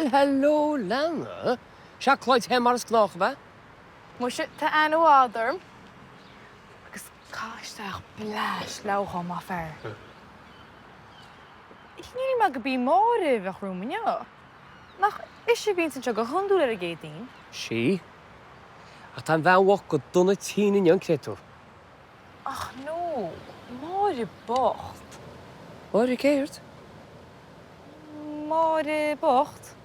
Well, hello, Lana. Sha cloid hem ar gnóthach ba? Muis tá anú ádarm agus cáisteach bláis leá má fear. Ich ní me go bí máire bheith rúmine. Nach is sé bíon san go chunú ar a gédaín? Sí. Ach tan bheanhach go donna tíine créitú. Ach nó, máire bocht. Máire céirt? Máire bocht?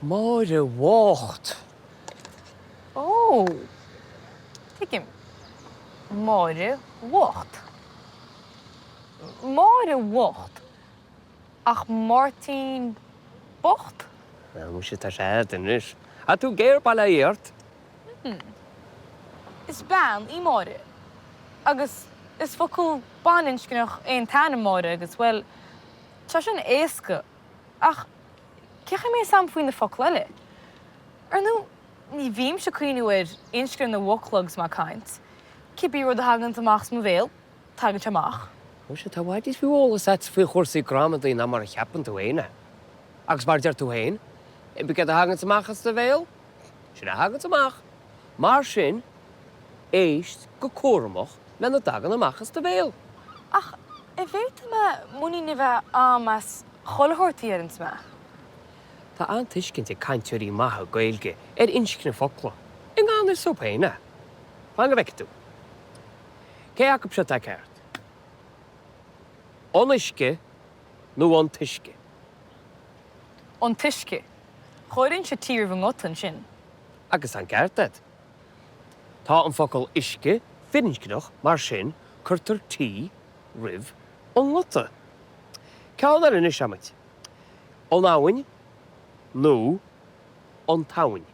Máire bhácht. Ó, tuigim. Máire bhacht. Máire bhacht. Ach Martin bocht? Na, mu sé tá sé inis. A tú géir bailla íart? Is ban í máire. Agus is focail baininscneach éon taine máire agus well tá sin éasca. Ach cecha mé sam faoin na focail. Ar nó ní bhím se cuoinú ar inscne na bhoclags má caint. Cibí rud a hagan amach mo bhéal, tagant amach. Mu sé tá bhaidís bhí ólas at fao chósaí gramadaí na mar a cheapan tú héine. Agus mar dear tú héin, I begad a hagan amachchas de bhéal, sin a hagan amach. Mar sin, éist go córamach le na dagan amachchas de bhéal. Ach, bhéit me muí ni bheith am as cholathairtaí ar an smá. Tá an tuiscinnte caintúirí maithe Gaeilge ar inscne foghlaim. I ngáin is so péine. Fan go bheic tú. Cé acab seo tá ceart? An isce nó an tuisce? An tuisce. Chóironn sé tír bh ngotan sin. Agus an ceartad. Tá an focail isce firinscneach mar sin chuirtar tí rih an ngota. Ceann ar inis amait. An áhainn nó an táhainn.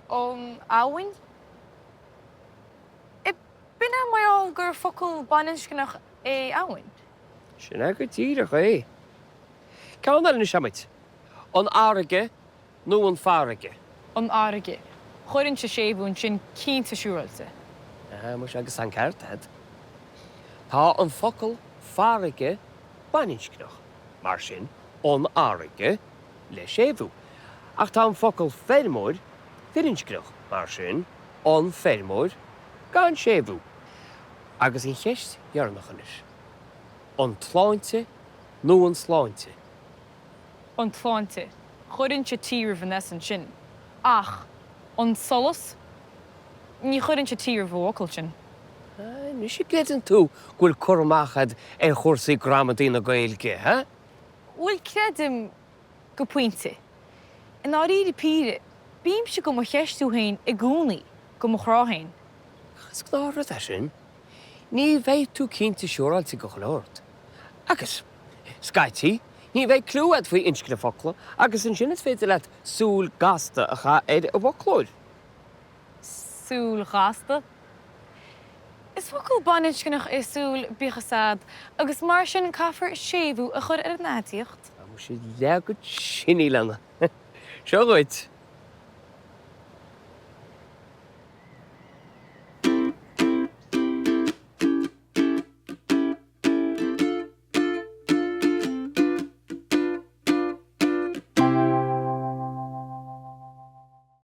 An áhainn? Bina maiall gur focail baininscneach é áhainn? Sin go tíirech é. Ceann ar inis amait. An áraige nó an fáraige. An áraige. Chóironn sé sébhún sin cínta siúrailte. Mu agus an ceartad. Tá an focail fáraige baininscneach mar sin an áraige le sébhú. Ach tá an focail fermóir firinscneach mar sin an fermóir gan sébhú. Agus in cheist dhearnach an tláinte nó an sláinte. An tláinte. Chóironn sé tír bh nes an sin. Ach, an solas? Ní chóironn sé tír bh bhfocail sin. Nu sé gléan tú ghfuil chomachad ar chósaí gramadaí na Gaeilge, ha? Bhfuil credim go puinte. In áirí píre, bím se go mo cheistú hain I gúnaí go mo chráhain. Chas glárad a sin. Ní bheith tú cinnta siúráiltí go chlórt. Agus, scaití, ní bheith clúad faoi inscne foghlaim agus an sin is féidir leat súl gasta a cha ar a bhoclóir. Súl ghasta? Is focail baininscneach é súl bíchasad agus mar sin caifar sébhú a chur ar an áitiacht. Mu sé legad sinní lena. Seo goid.